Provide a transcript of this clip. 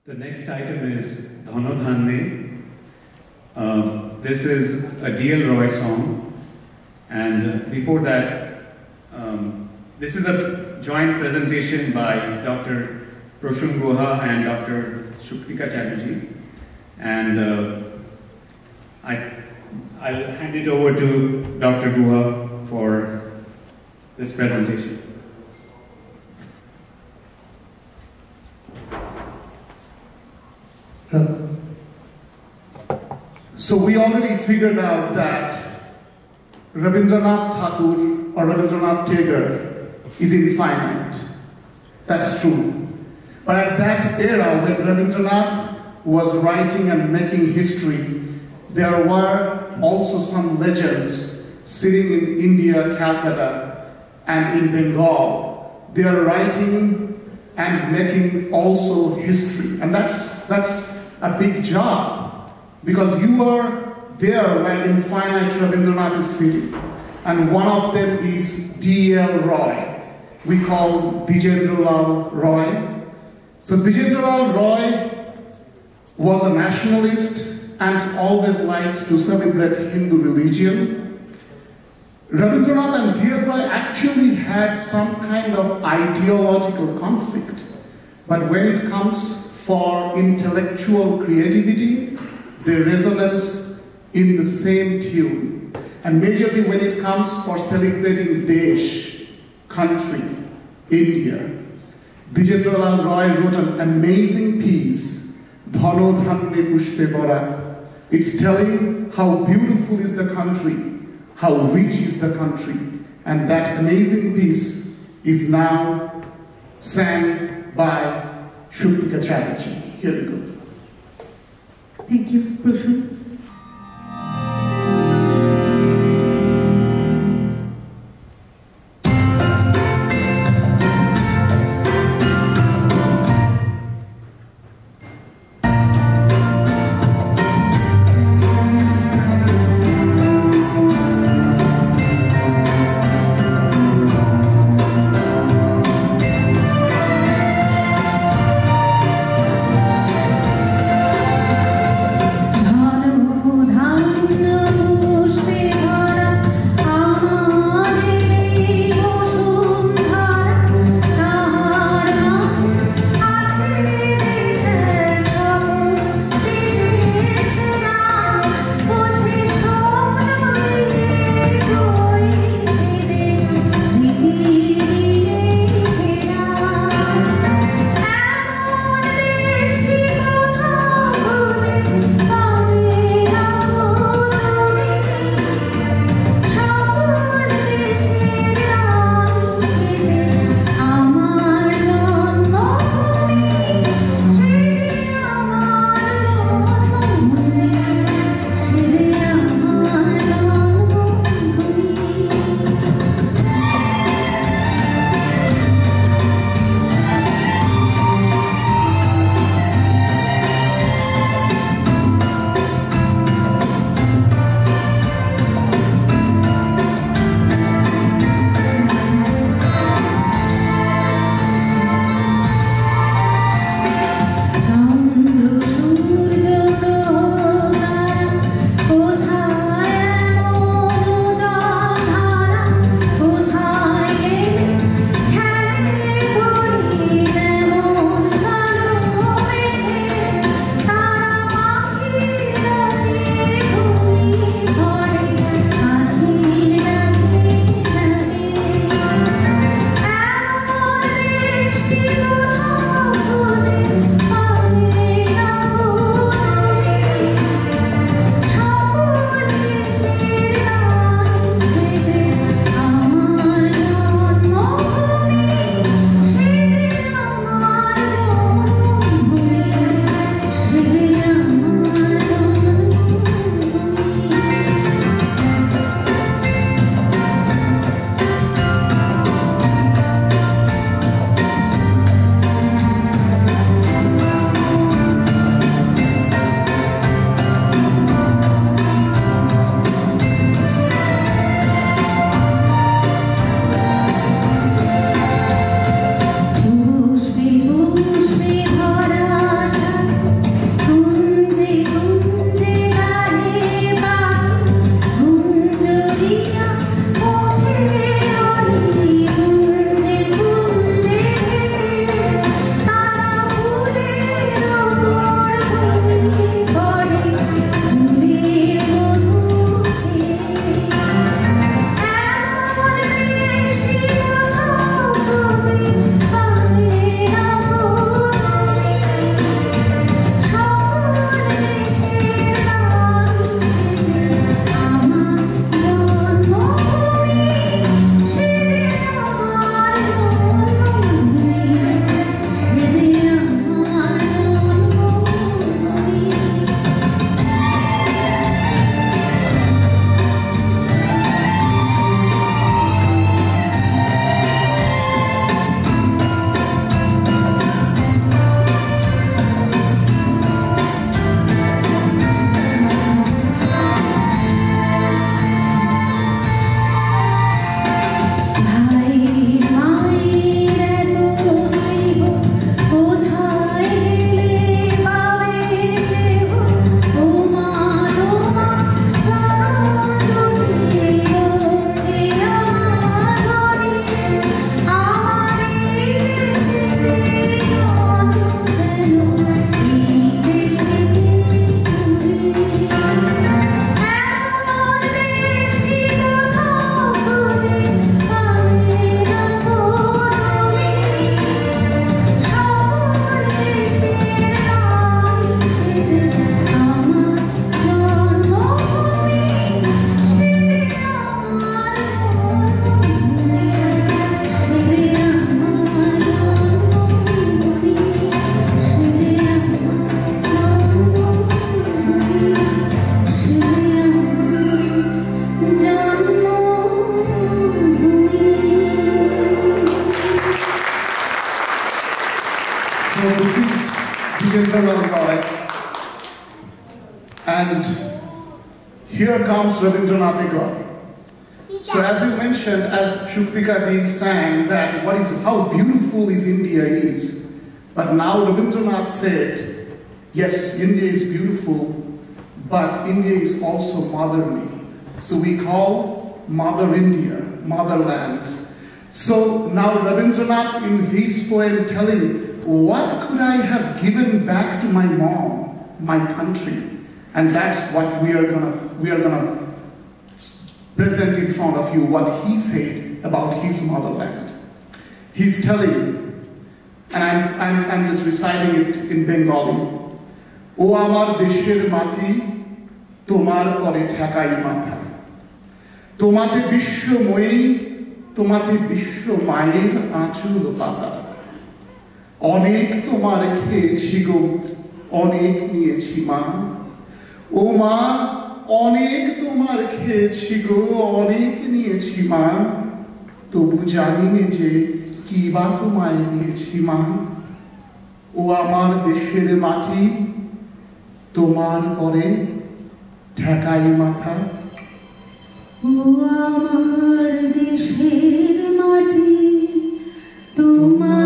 The next item is Dhano Dhanne. This is a D.L. Roy song, and before that, this is a joint presentation by Dr. Proshun Guha and Dr. Shuktika Chatterjee, and I'll hand it over to Dr. Guha for this presentation. So we already figured out that Rabindranath Tagore or Rabindranath Tagore is infinite. That's true. But at that era, when Rabindranath was writing and making history, there were also some legends sitting in India, Calcutta, and in Bengal. They are writing and making also history. And that's a big job, because you are there where infinite Rabindranath is sitting. And one of them is D.L. Roy. We call Dijendralal Roy. So Dijendralal Roy was a nationalist and always likes to celebrate Hindu religion. Rabindranath and D.L. Roy actually had some kind of ideological conflict. But when it comes for intellectual creativity, they resonance in the same tune. And majorly when it comes for celebrating Desh, country, India, Dijendralal Roy wrote an amazing piece, Dhano Dhanne Pushpe Bora. It's telling how beautiful is the country, how rich is the country. And that amazing piece is now sang by Shuktika Chatterjee. Here we go. Thank you, Proshun. Dhano And here comes Rabindranath Tagore. So as you mentioned, as Shuktika Di sang that how beautiful is India is. But now Rabindranath said, yes, India is beautiful, but India is also motherly. So we call Mother India, motherland. So now Rabindranath in his poem telling, what could I have given back to my mom, my country? And that's what we are gonna present in front of you, what he said about his motherland. He's telling, and I'm just reciting it in Bengali. O amar desher mati, tomar pore thakai matha. Tomate bishwo moi, tomate bishwo mayer achul pata. Onek tomar খেয়েছি গো, অনেক নিয়েছি মা। ও মা, অনেক তোমার খেয়েছি গো, অনেক নিয়েছি মা। তবু জানি নে যে কি বা তোমায় দিয়েছি মা। ও আমার দেশের মাটি, তোমার পরে ঠেকাই মাথা। ও আমার দেশের মাটি, তোমার